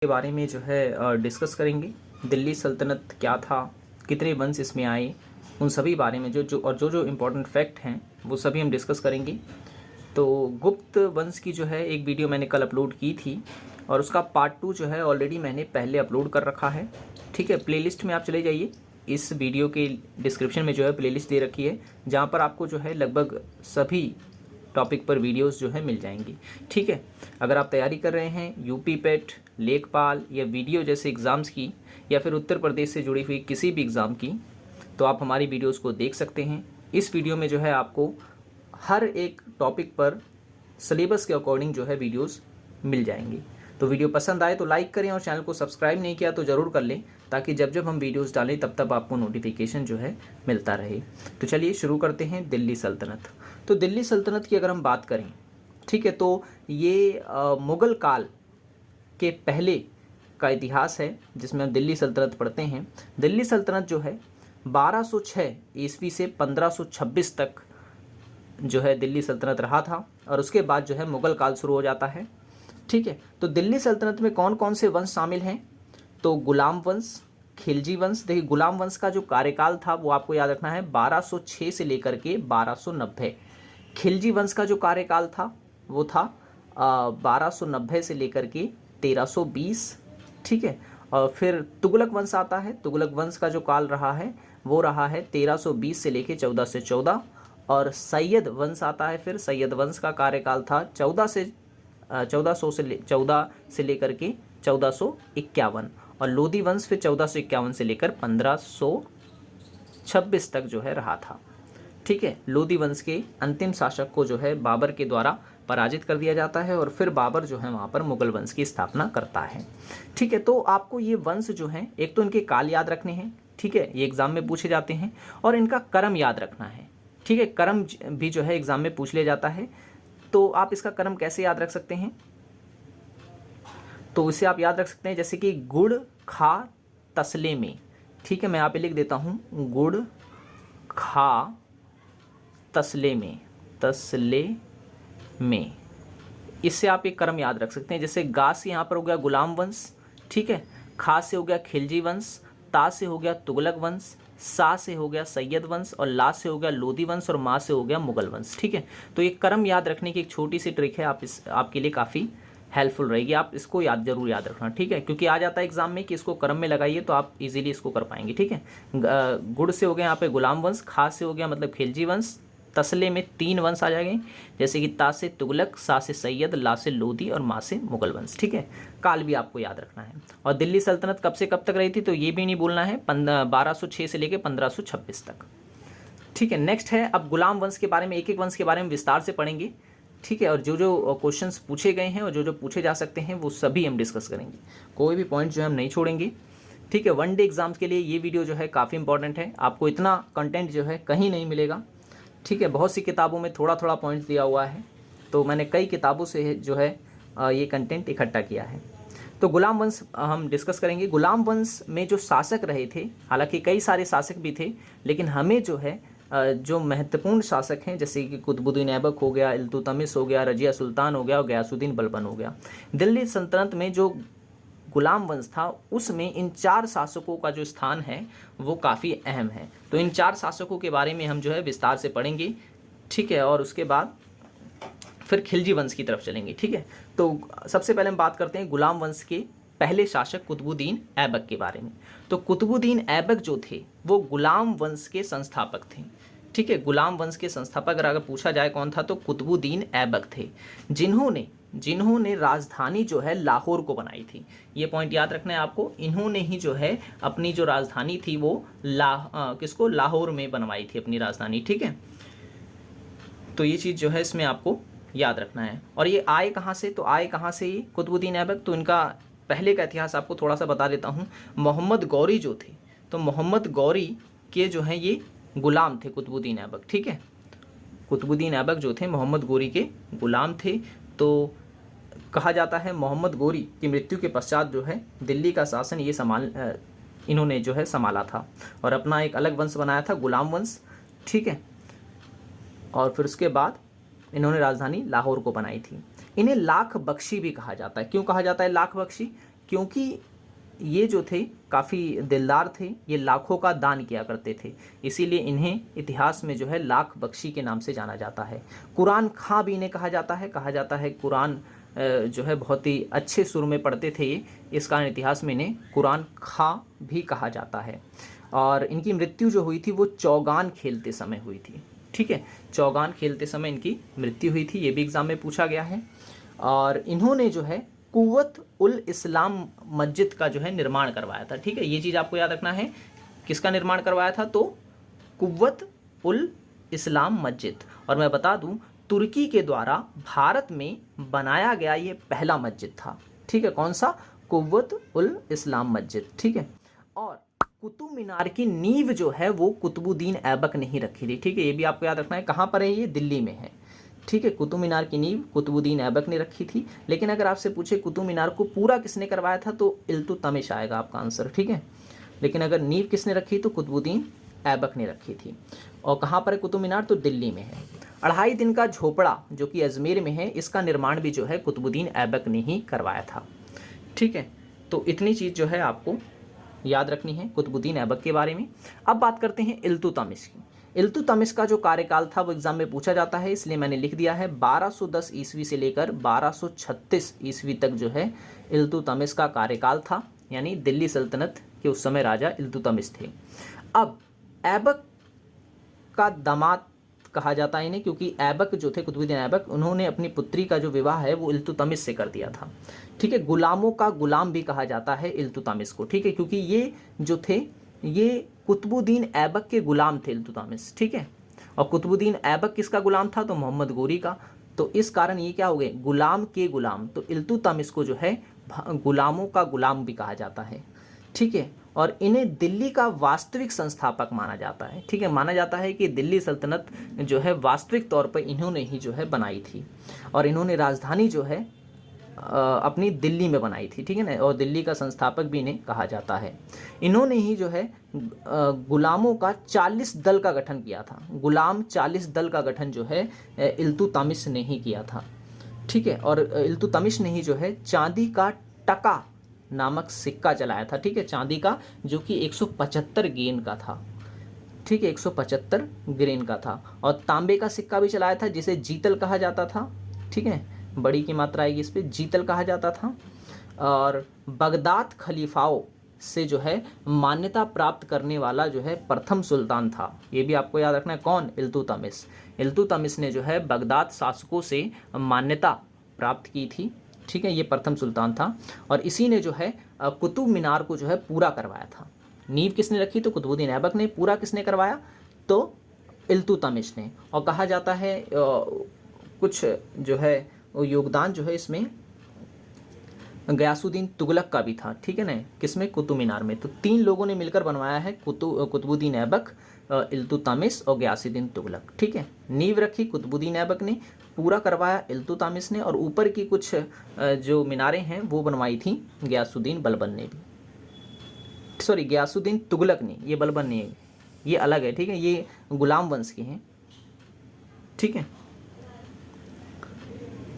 के बारे में जो है डिस्कस करेंगे। दिल्ली सल्तनत क्या था, कितने वंश इसमें आए, उन सभी बारे में जो इम्पोर्टेंट फैक्ट हैं वो सभी हम डिस्कस करेंगे। तो गुप्त वंश की जो है एक वीडियो मैंने कल अपलोड की थी और उसका पार्ट 2 जो है ऑलरेडी मैंने पहले अपलोड कर रखा है। ठीक है, प्लेलिस्ट में आप चले जाइए, इस वीडियो के डिस्क्रिप्शन में जो है प्लेलिस्ट दे रखी है, जहाँ पर आपको जो है लगभग सभी टॉपिक पर वीडियोस जो है मिल जाएंगी। ठीक है, अगर आप तैयारी कर रहे हैं यूपी पेट, लेखपाल या वीडियो जैसे एग्ज़ाम्स की, या फिर उत्तर प्रदेश से जुड़ी हुई किसी भी एग्ज़ाम की, तो आप हमारी वीडियोस को देख सकते हैं। इस वीडियो में जो है आपको हर एक टॉपिक पर सिलेबस के अकॉर्डिंग जो है वीडियोस मिल जाएंगी। तो वीडियो पसंद आए तो लाइक करें और चैनल को सब्सक्राइब नहीं किया तो ज़रूर कर लें, ताकि जब जब हम वीडियोस डालें तब तब आपको नोटिफिकेशन जो है मिलता रहे। तो चलिए शुरू करते हैं दिल्ली सल्तनत। तो दिल्ली सल्तनत की अगर हम बात करें, ठीक है, तो ये मुग़ल काल के पहले का इतिहास है जिसमें हम दिल्ली सल्तनत पढ़ते हैं। दिल्ली सल्तनत जो है 1206 ईस्वी से 1526 तक जो है दिल्ली सल्तनत रहा था, और उसके बाद जो है मुग़ल काल शुरू हो जाता है। ठीक है, तो दिल्ली सल्तनत में कौन कौन से वंश शामिल हैं? तो गुलाम वंश, खिलजी वंश। देखिए, गुलाम वंश का जो कार्यकाल था वो आपको याद रखना है 1206 से लेकर के 1290। खिलजी वंश का जो कार्यकाल था वो था 1290 से लेकर के 1320। ठीक है, और फिर तुगलक वंश आता है। तुगलक वंश का जो काल रहा है वो रहा है 1320 से लेकर 1414। और सैयद वंश आता है, फिर सैयद वंश का कार्यकाल था 1400 से लेकर के 1451। और लोधी वंश फिर 1451 से लेकर 1526 तक जो है रहा था। ठीक है, लोधी वंश के अंतिम शासक को जो है बाबर के द्वारा पराजित कर दिया जाता है, और फिर बाबर जो है वहाँ पर मुगल वंश की स्थापना करता है। ठीक है, तो आपको ये वंश जो हैं, एक तो इनके काल याद रखने हैं। ठीक है, ये एग्जाम में पूछे जाते हैं, और इनका कर्म याद रखना है। ठीक है, कर्म भी जो है एग्जाम में पूछ लिया जाता है। तो आप इसका कर्म कैसे याद रख सकते हैं? तो इसे आप याद रख सकते हैं जैसे कि गुड़ खा तसले में। ठीक है, मैं यहाँ पे लिख देता हूँ, गुड़ खा तसले में। इससे आप एक कर्म याद रख सकते हैं। जैसे गा से यहाँ पर हो गया गुलाम वंश, ठीक है, खा से हो गया खिलजी वंश, ता से हो गया तुगलक वंश, सा से हो गया सैयद वंश, और ला से हो गया लोधी वंश, और मा से हो गया मुगल वंश। ठीक है, तो ये कर्म याद रखने की एक छोटी सी ट्रिक है, आपके लिए काफ़ी हेल्पफुल रहेगी। आप इसको जरूर याद रखना। ठीक है, क्योंकि आ जाता है एग्जाम में कि इसको कर्म में लगाइए तो आप इजीली इसको कर पाएंगे। ठीक है, गुड़ से हो गया यहाँ पे गुलाम वंश, खा से हो गया मतलब खिलजी वंश, तसले में 3 वंश आ जाएंगे जैसे कि ता से तुगलक, सा से सैयद, ला से लोधी, और मा से मुगल वंश। ठीक है, काल भी आपको याद रखना है। और दिल्ली सल्तनत कब से कब तक रही थी तो ये भी नहीं भूलना है, 1206 से लेकर 1526 तक। ठीक है, नेक्स्ट है, अब गुलाम वंश के बारे में, एक एक वंश के बारे में विस्तार से पढ़ेंगे। ठीक है, और जो जो क्वेश्चंस पूछे गए हैं और जो जो पूछे जा सकते हैं वो सभी हम डिस्कस करेंगे। कोई भी पॉइंट जो है हम नहीं छोड़ेंगे। ठीक है, वन डे एग्जाम्स के लिए ये वीडियो जो है काफ़ी इंपॉर्टेंट है। आपको इतना कंटेंट जो है कहीं नहीं मिलेगा। ठीक है, बहुत सी किताबों में थोड़ा थोड़ा पॉइंट्स दिया हुआ है, तो मैंने कई किताबों से जो है ये कंटेंट इकट्ठा किया है। तो गुलाम वंश हम डिस्कस करेंगे। गुलाम वंश में जो शासक रहे थे, हालांकि कई सारे शासक भी थे, लेकिन हमें जो है जो महत्वपूर्ण शासक हैं जैसे कि कुतुबुद्दीन ऐबक हो गया, इल्तुतमिश हो गया, रजिया सुल्तान हो गया, और गयासुद्दीन बलबन हो गया। दिल्ली सल्तनत में जो गुलाम वंश था उसमें इन 4 शासकों का जो स्थान है वो काफ़ी अहम है। तो इन 4 शासकों के बारे में हम जो है विस्तार से पढ़ेंगे। ठीक है, और उसके बाद फिर खिलजी वंश की तरफ चलेंगे। ठीक है, तो सबसे पहले हम बात करते हैं गुलाम वंश के पहले शासक कुतुबुद्दीन ऐबक के बारे में। तो कुतुबुद्दीन ऐबक जो थे वो गुलाम वंश के संस्थापक थे। ठीक है, गुलाम वंश के संस्थापक अगर पूछा जाए कौन था तो कुतुबुद्दीन ऐबक थे, जिन्होंने राजधानी जो है लाहौर को बनाई थी। ये पॉइंट याद रखना है आपको। इन्होंने ही जो है अपनी जो राजधानी थी वो लाहौर में बनवाई थी अपनी राजधानी। ठीक है, तो ये चीज़ जो है इसमें आपको याद रखना है। और ये आए कहाँ से? तो आए कहाँ से ये कुतुबुद्दीन ऐबक? तो इनका पहले का इतिहास आपको थोड़ा सा बता देता हूँ। मोहम्मद गौरी जो थे, तो मोहम्मद गौरी के जो हैं ये गुलाम थे कुतुबुद्दीन ऐबक। ठीक है, कुतुबुद्दीन ऐबक जो थे मोहम्मद गौरी के गुलाम थे। तो कहा जाता है मोहम्मद गौरी की मृत्यु के पश्चात जो है दिल्ली का शासन ये इन्होंने जो है संभाला था, और अपना एक अलग वंश बनाया था, गुलाम वंश। ठीक है, और फिर उसके बाद इन्होंने राजधानी लाहौर को बनाई थी। इन्हें लाख बख्शी भी कहा जाता है। क्यों कहा जाता है लाख बख्शी? क्योंकि ये जो थे काफ़ी दिलदार थे, ये लाखों का दान किया करते थे, इसीलिए इन्हें इतिहास में जो है लाख बख्शी के नाम से जाना जाता है। कुरान खां भी इन्हें कहा जाता है कुरान जो है बहुत ही अच्छे सुर में पढ़ते थे ये, इस कारण इतिहास में इन्हें कुरान खां भी कहा जाता है। और इनकी मृत्यु जो हुई थी वो चौगान खेलते समय हुई थी, ठीक है, चौगान खेलते समय इनकी मृत्यु हुई थी, ये भी एग्ज़ाम में पूछा गया है। और इन्होंने जो है कुव्वत उल इस्लाम मस्जिद का जो है निर्माण करवाया था, ठीक है, ये चीज़ आपको याद रखना है। किसका निर्माण करवाया था? तो कुव्वत उल इस्लाम मस्जिद। और मैं बता दूं, तुर्की के द्वारा भारत में बनाया गया ये पहला मस्जिद था, ठीक है, कौन सा? कुव्वत उल इस्लाम मस्जिद, ठीक है। और कुतुब मीनार की नींव जो है वो कुतुबुद्दीन ऐबक ने ही रखी थी, ठीक है, ये भी आपको याद रखना है। कहाँ पर है ये? दिल्ली में है, ठीक है। कुतुब मीनार की नींव कुतुबुद्दीन ऐबक ने रखी थी। लेकिन अगर आपसे पूछे कुतुब मीनार को पूरा किसने करवाया था, तो इल्तुतमिश आएगा आपका आंसर, ठीक है। लेकिन अगर नींव किसने रखी तो कुतुबुद्दीन ऐबक ने रखी थी। और कहाँ पर है कुतुब मीनार? तो दिल्ली में है। 2.5 दिन का झोपड़ा जो कि अजमेर में है, इसका निर्माण भी जो है कुतुबुद्दीन ऐबक ने ही करवाया था, ठीक है। तो इतनी चीज़ जो है आपको याद रखनी है कुतुबुद्दीन ऐबक के बारे में। अब बात करते हैं इल्तुतमिश की। इल्तुतमिश का जो कार्यकाल था वो एग्जाम में पूछा जाता है, इसलिए मैंने लिख दिया है 1210 ईस्वी से लेकर 1236 ईस्वी तक जो है इल्तुतमिश का कार्यकाल था, यानी दिल्ली सल्तनत के उस समय राजा इल्तुतमिश थे। अब ऐबक का दामाद कहा जाता है इन्हें, क्योंकि ऐबक जो थे कुतुबुद्दीन ऐबक, उन्होंने अपनी पुत्री का जो विवाह है वो इल्तुतमिश से कर दिया था, ठीक है। गुलामों का गुलाम भी कहा जाता है इल्तुतमिश को, ठीक है, क्योंकि ये जो थे ये कुतुबुद्दीन ऐबक के गुलाम थे इल्तुतमिश, ठीक है। और कुतुबुद्दीन ऐबक किसका गुलाम था? तो मोहम्मद गोरी का। तो इस कारण ये क्या हो गए? गुलाम के गुलाम। तो इल्तुतमिश को जो है गुलामों का गुलाम भी कहा जाता है, ठीक है। और इन्हें दिल्ली का वास्तविक संस्थापक माना जाता है, ठीक है। माना जाता है कि दिल्ली सल्तनत जो है वास्तविक तौर पर इन्होंने ही जो है बनाई थी, और इन्होंने राजधानी जो है अपनी दिल्ली में बनाई थी, ठीक है ना। और दिल्ली का संस्थापक भी इन्हें कहा जाता है। इन्होंने ही जो है गुलामों का 40 दल का गठन किया था। गुलाम 40 दल का गठन जो है इल्तुतमिश ने ही किया था, ठीक है। और इल्तुतमिश ने ही जो है चांदी का टका नामक सिक्का चलाया था, ठीक है, चांदी का, जो कि 175 ग्रेन का था, ठीक है, 175 ग्रेन का था। और तांबे का सिक्का भी चलाया था, जिसे जीतल कहा जाता था, ठीक है, बड़ी की मात्रा आएगी इस पर, जीतल कहा जाता था। और बगदाद खलीफाओं से जो है मान्यता प्राप्त करने वाला जो है प्रथम सुल्तान था, ये भी आपको याद रखना है। कौन? इल्तुतमिश। इल्तुतमिश ने जो है बगदाद शासकों से मान्यता प्राप्त की थी, ठीक है, ये प्रथम सुल्तान था। और इसी ने जो है कुतुब मीनार को जो है पूरा करवाया था। नींव किसने रखी? तो कुतुबुद्दीन ऐबक ने। पूरा किसने करवाया? तो इल्तुतमिश ने। और कहा जाता है कुछ जो है योगदान जो है इसमें गयासुद्दीन तुगलक का भी था, ठीक है ना। किसमें? कुतुब मीनार में। तो 3 लोगों ने मिलकर बनवाया है, कुतुबुद्दीन ऐबक, इल्तुतमिश और गयासुद्दीन तुगलक, ठीक है। नींव रखी कुतुबुद्दीन ऐबक ने, पूरा करवाया इल्तुतमिश ने, और ऊपर की कुछ जो मीनारें हैं वो बनवाई थी गयासुद्दीन बलबन ने भी, सॉरी गयासुद्दीन तुगलक ने, ये बलबन ने, ये अलग है, ठीक है, ये गुलाम वंश के हैं, ठीक है,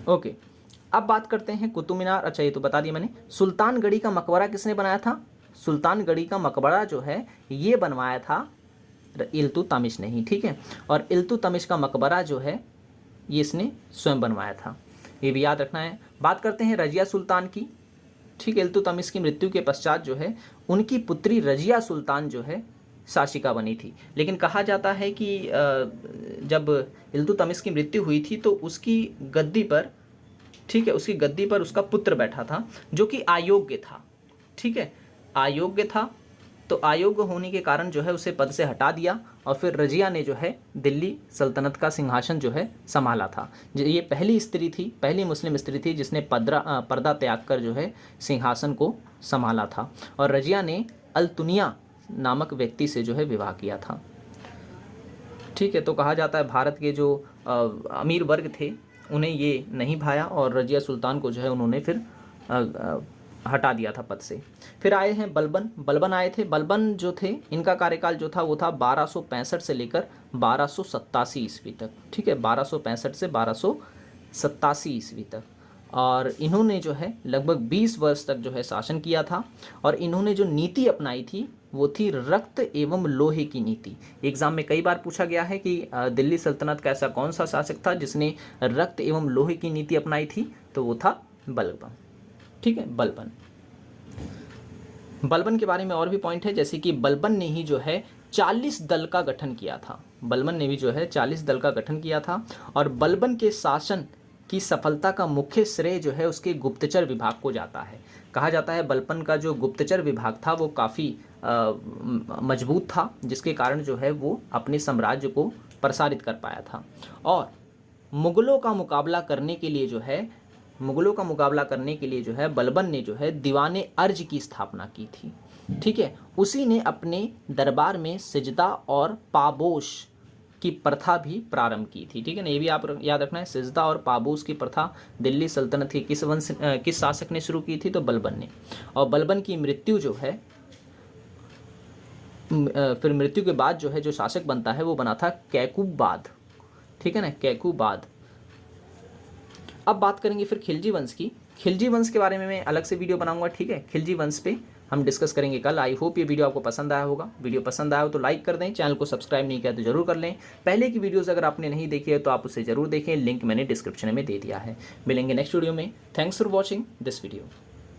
ओके। अब बात करते हैं कुतुब मीनार। अच्छा, ये तो बता दिया मैंने। सुल्तानगढ़ी का मकबरा किसने बनाया था? सुल्तानगढ़ी का मकबरा जो है ये बनवाया था इल्तुतमिश ने ही, ठीक है। और इल्तुतमिश का मकबरा जो है ये इसने स्वयं बनवाया था, ये भी याद रखना है। बात करते हैं रजिया सुल्तान की, ठीक है। इल्तुतमिश की मृत्यु के पश्चात जो है उनकी पुत्री रजिया सुल्तान जो है शासिका बनी थी। लेकिन कहा जाता है कि जब इल्तुतमिश की मृत्यु हुई थी तो उसकी गद्दी पर, ठीक है, उसकी गद्दी पर उसका पुत्र बैठा था जो कि अयोग्य था, ठीक है, अयोग्य था। तो अयोग्य होने के कारण जो है उसे पद से हटा दिया, और फिर रजिया ने जो है दिल्ली सल्तनत का सिंहासन जो है संभाला था। ये पहली स्त्री थी, पहली मुस्लिम स्त्री थी जिसने पर्दा त्याग कर जो है सिंहासन को संभाला था। और रजिया ने अल-तुनिया नामक व्यक्ति से जो है विवाह किया था, ठीक है। तो कहा जाता है भारत के जो अमीर वर्ग थे उन्हें ये नहीं भाया, और रजिया सुल्तान को जो है उन्होंने फिर हटा दिया था पद से। फिर आए हैं बलबन। बलबन आए थे। बलबन जो थे इनका कार्यकाल जो था वो था 1265 से लेकर 1287 ईस्वी तक, ठीक है, 1265 से 1287 ईस्वी तक। और इन्होंने जो है लगभग 20 वर्ष तक जो है शासन किया था। और इन्होंने जो नीति अपनाई थी वो थी रक्त एवं लोहे की नीति। एग्जाम में कई बार पूछा गया है कि दिल्ली सल्तनत का ऐसा कौन सा शासक था जिसने रक्त एवं लोहे की नीति अपनाई थी, तो वो था बलबन। ठीक है, बलबन। बलबन के बारे में और भी पॉइंट है, जैसे कि बलबन ने ही जो है 40 दल का गठन किया था। बलबन ने भी जो है 40 दल का गठन किया था। और बलबन के शासन की सफलता का मुख्य श्रेय जो है उसके गुप्तचर विभाग को जाता है। कहा जाता है बलबन का जो गुप्तचर विभाग था वो काफ़ी मजबूत था, जिसके कारण जो है वो अपने साम्राज्य को प्रसारित कर पाया था। और मुगलों का मुकाबला करने के लिए जो है बलबन ने जो है दीवाने अर्ज की स्थापना की थी। ठीक है, उसी ने अपने दरबार में सिजदा और पाबोश की प्रथा भी प्रारंभ की थी। ठीक है ना, ये भी आप याद रखना है, सिजदा और पाबोश की प्रथा दिल्ली सल्तनत के किस शासक ने शुरू की थी, तो बलबन ने। और बलबन की मृत्यु जो है फिर मृत्यु के बाद जो है जो शासक बनता है वो बना था कैकुबाद। ठीक है ना, कैकुबाद। अब बात करेंगे फिर खिलजी वंश की। खिलजी वंश के बारे में मैं अलग से वीडियो बनाऊंगा। ठीक है, खिलजी वंश पे हम डिस्कस करेंगे कल। आई होप ये वीडियो आपको पसंद आया होगा। वीडियो पसंद आया हो तो लाइक कर दें, चैनल को सब्सक्राइब नहीं किया तो जरूर कर लें। पहले की वीडियोस अगर आपने नहीं देखी है तो आप उसे जरूर देखें, लिंक मैंने डिस्क्रिप्शन में दे दिया है। मिलेंगे नेक्स्ट वीडियो में। Thanks for watching this video.